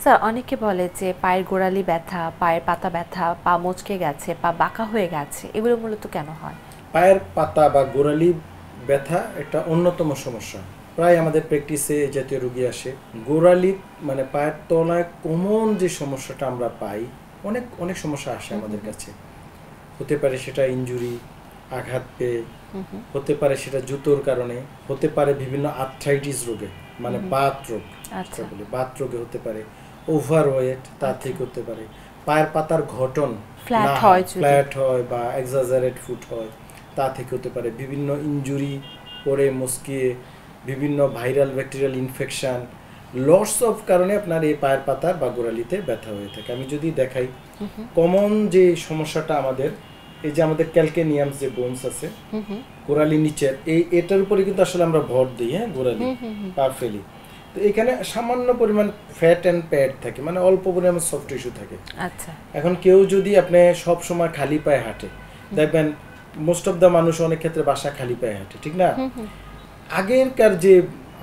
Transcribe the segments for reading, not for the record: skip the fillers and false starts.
Sir অনেকে বলে যে পায়ের গোড়ালি ব্যথা, পায়ের পাতা ব্যথা, পা মচকে গেছে, পা বাঁকা হয়ে গেছে, এগুলো মূলত কেন হয়? পায়ের পাতা বা গোড়ালি ব্যথা একটা অন্যতম সমস্যা। প্রায় আমাদের প্র্যাকটিসে এই জাতীয় রোগী আসে। গোড়ালি মানে পায়ের তলায় কমন যে সমস্যাটা আমরা পাই, অনেক অনেক সমস্যা আসে আমাদের কাছে। হতে পারে সেটা ইনজুরি, আঘাত পেয়ে, হতে পারে সেটা জুতোর কারণে, হতে পারে বিভিন্ন আর্থ্রাইটিস রোগে, মানে বাত রোগ, আচ্ছা। বলে বাত রোগে হতে পারে, ওভারওয়েট তা থেকে হতে পারে, পায়ের পাতার ঘটন ফ্ল্যাট না হয়, ফ্ল্যাট হয় বা এক্সাজারেট ফুট হয় তা থেকে হতে পারে, বিভিন্ন ইনজুরি পরে মস্কিয়ে, বিভিন্ন viral bacterial infection, loss of কারণে আপনার এই পায়ের পাতার বা গোড়ালিতে ব্যথা হয়ে থাকে। আমি যদি দেখাই কমন যে সমস্যাটা আমাদের, এই যে আমাদের ক্যালকেনিয়াম যে বোনস আছে গোড়ালি নিচের, এটার উপরে কিন্তু আসলে আমরা ভর দিই, হ্যাঁ, গোড়ালি পা ফেলি। তো এখানে সামান্য পরিমাণ ফ্যাট অ্যান্ড প্যাড থাকে, মানে অল্প পরিমাণ সফট টিস্যু থাকে। আচ্ছা। এখন কেউ যদি আপনি সব সময় খালি পায়ে হাঁটে, দেখবেন মোস্ট অফ দ্য মানুষ অনেক ক্ষেত্রে বাসা খালি পায়ে হাঁটে, ঠিক না? আগেরকার যে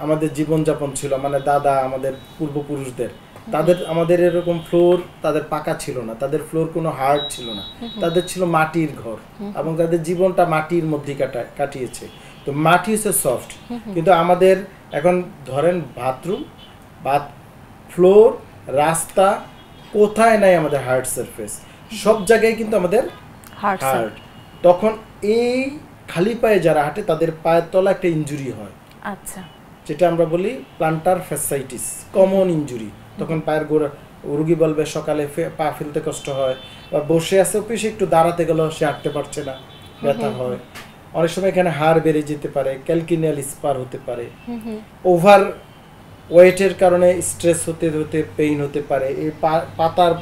আমাদের জীবনযাপন ছিল, মানে দাদা আমাদের পূর্বপুরুষদের, তাদের আমাদের এরকম ফ্লোর তাদের পাকা ছিল না, তাদের ফ্লোর কোনো হার্ড ছিল না, তাদের ছিল মাটির ঘর এবং তাদের জীবনটা মাটির মধ্যে কাটিয়েছে। তো মাটি হচ্ছে সফট, কিন্তু আমাদের এখন ধরেন বাথরুম, ফ্লোর, রাস্তা, কোথায় নাই আমাদের হার্ড সারফেস, সব জায়গায় কিন্তু আমাদের হার্ড। তখন এই খালি পায়ে যারা হাঁটে তাদের পায়ের তলা একটা ইনজুরি হয়, আচ্ছা, যেটা আমরা বলি প্লান্টার ফ্যাসাইটিস, কমন ইনজুরি। তখন পায়ের গোড়া রুগী বলবে সকালে পা ফেলতে কষ্ট হয়, বা বসে আছে অফিসে একটু দাঁড়াতে গেলেও সে হাঁটতে পারছে না, ব্যথা হয়। অনেক সময় এখানে হাড় বেড়ে যেতে পারে, ক্যালকিনিয়াল স্পার হতে পারে, ওভার ওয়েটের কারণে স্ট্রেস হতে হতে পেইন হতে পারে, এই পাতার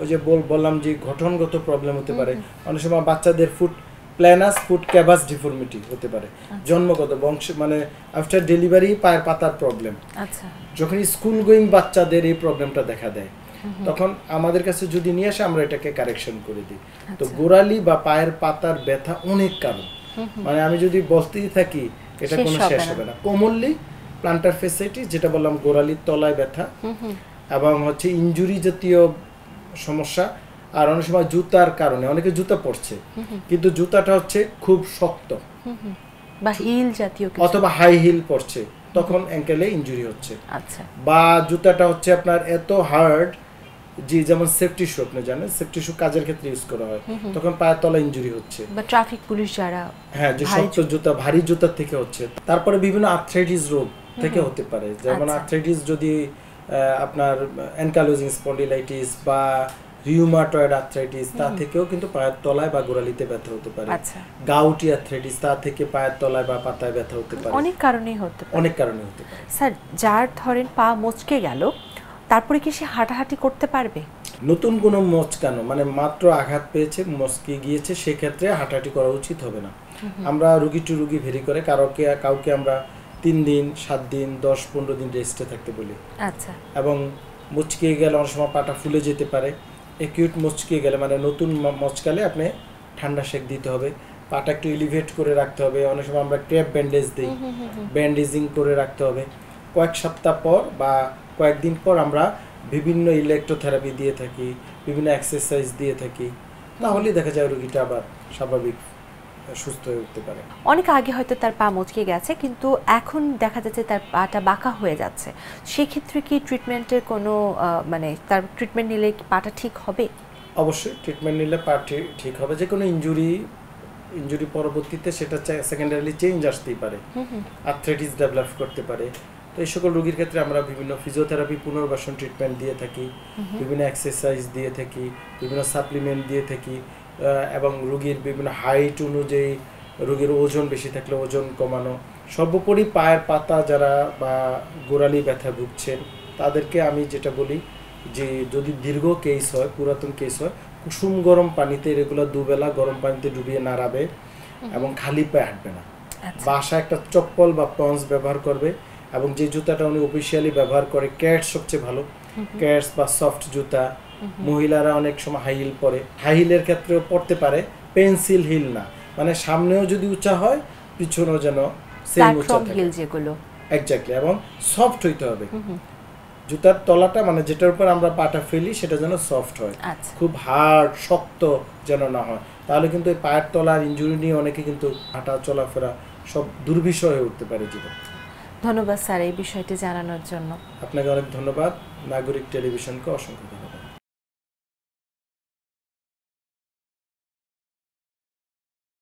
ওই যে বললাম যে গঠনগত প্রবলেম হতে পারে। অনেক সময় বাচ্চাদের foot planus foot cavus deformity হতে পারে, জন্মগত বংশ, মানে আফটার ডেলিভারি পায়ের পাতার প্রবলেম। আচ্ছা। যখন স্কুল গোয়িং বাচ্চাদের এই প্রবলেমটা দেখা দেয়, তখন আমাদের কাছে যদি নিয়ে আসে আমরা এটাকে কারেকশন করে দিই। তো গোড়ালি বা পায়ের পাতার ব্যথা অনেক কারণ, মানে আমি যদি বলতেই থাকি এটা কোনো শেষ হবে না। কমনলি প্লান্টার ফ্যাসাইটিস, যেটা বললাম গোড়ালির তলায় ব্যথা, এবং হচ্ছে ইনজুরি জাতীয় সমস্যা। আর অনেক সময় জুতার কারণে, অনেকে জুতা পরছে কিন্তু জুতাটা হচ্ছে খুব শক্ত বা হিল জাতীয় কিছু, অথবা হাই হিল পরছে, তখন অ্যাঙ্কেলে ইনজুরি হচ্ছে। আচ্ছা। বা জুতাটা হচ্ছে আপনার এত হার্ড, যে যেমন সেফটি শু, আপনি জানেন সেফটি শু কাজের ক্ষেত্রে ইউজ করা হয়, তখন পায়ের তলা ইনজুরি হচ্ছে। বা ট্রাফিক পুলিশ যারা, হ্যাঁ, যে শক্ত জুতা, ভারী জুতার থেকে হচ্ছে। তারপরে বিভিন্ন আর্থ্রাইটিস রোগ থেকে হতে পারে, যেমন আর্থ্রাইটিস যদি আপনার অ্যানকালোজিং স্পন্ডিলাইটিস বা রিউমাটয়েড আর্থ্রাইটিস, তা থেকেও কিন্তু পায়ের তলায় বা গোড়ালিতে ব্যথা হতে পারে। গাউটি আর্থ্রাইটিস, তা থেকে পায়ের তলায় বা পাতায় ব্যথা হতে পারে। অনেক কারণেই হতে পারে, অনেক কারণে হতে পারে। স্যার, যার ধরেন পা মচকে গেল, তারপরে কি সে হাঁটাহাঁটি করতে পারবে? নতুন কোনো মচকানো, মানে মাত্র আঘাত পেয়েছে, মচকে গিয়েছে, সেক্ষেত্রে হাঁটাহাঁটি করা উচিত হবে না। আমরা রুগী টু রুগী ভেরি করে, কাউকে আমরা 3 দিন, 7 দিন, 10-15 দিন রেস্টে থাকতে বলি। আচ্ছা। এবং মচকে গেলে অনেক সময় পাটা ফুলে যেতে পারে। একিউট মচকে গেলে, মানে নতুন মচকালে আপনি ঠান্ডা সেক দিতে হবে, পাটা একটু এলিভেট করে রাখতে হবে। অনেক সময় আমরা ক্র্যাপ ব্যান্ডেজ দিই, ব্যান্ডেজিং করে রাখতে হবে। কয়েক সপ্তাহ পর বা কয়েকদিন পর আমরা বিভিন্ন ইলেকট্রোথেরাপি দিয়ে থাকি, বিভিন্ন এক্সারসাইজ দিয়ে থাকি, তাহলেই দেখা যায় রোগীটা আবার স্বাভাবিক সুস্থ হয়ে উঠতে পারে। অনেক আগে হয়তো তার পা মচকে গেছে, কিন্তু এখন দেখা যাচ্ছে তার পাটা বাঁকা হয়ে যাচ্ছে, সেক্ষেত্রে কি ট্রিটমেন্টের কোনো মানে তার ট্রিটমেন্ট নিলে কি পাটা ঠিক হবে? অবশ্যই ট্রিটমেন্ট নিলে পা ঠিক হবে। যে কোনো ইনজুরি পরবর্তীতে সেটা সেকেন্ডারিলি চেঞ্জ আসতেই পারে, আর্থ্রাইটিস ডেভেলপ করতে পারে। তো এই সকল রোগীর ক্ষেত্রে আমরা বিভিন্ন ফিজিওথেরাপি, পুনর্বাসন ট্রিটমেন্ট দিয়ে থাকি, বিভিন্ন এক্সারসাইজ দিয়ে থাকি, বিভিন্ন সাপ্লিমেন্ট দিয়ে থাকি, এবং রোগীর বিভিন্ন হাইট অনুযায়ী রোগীর ওজন বেশি থাকলে ওজন কমানো। সর্বোপরি পায়ের পাতা যারা বা গোড়ালি ব্যথা ভুগছেন, তাদেরকে আমি যেটা বলি যে যদি দীর্ঘ কেস হয়, পুরাতন কেস হয়, কুসুম গরম পানিতে রেগুলার 2 বেলা গরম পানিতে ডুবিয়ে নাড়াবে এবং খালি পায়ে হাঁটবে না। বাসা একটা চপ্পল বা পন্স ব্যবহার করবে, এবং যে জুতাটা উনি অফিসিয়ালি ব্যবহার করে, ক্যাটস সবচেয়ে ভালো, ক্যাটস বা সফট জুতা। মহিলারা অনেক সময় হাই হিল পরে, হাই হিলের ক্ষেত্রেও পড়তে পারে, পেন্সিল হিল না, মানে সামনেও যদি উঁচা হয় পিছনেও যেন সেম উঁচা থাকে, হিল যেগুলো এক্স্যাক্টলি, এবং সফট হইতে হবে। জুতার তলাটা মানে যেটার উপর আমরা পাটা ফেলি সেটা যেন সফট হয়, আচ্ছা। খুব হার্ড শক্ত যেন না হয়, তাহলে কিন্তু এই পায়ের তলার ইনজুরি নিয়ে অনেকে কিন্তু হাঁটা চলাফেরা সব দুর্বিষহ হয়ে উঠতে পারে জীবন। ধন্যবাদ স্যার এই বিষয়টি জানানোর জন্য। আপনাকে অনেক ধন্যবাদ। নাগরিক টেলিভিশনকে অসংখ্য ধন্যবাদ।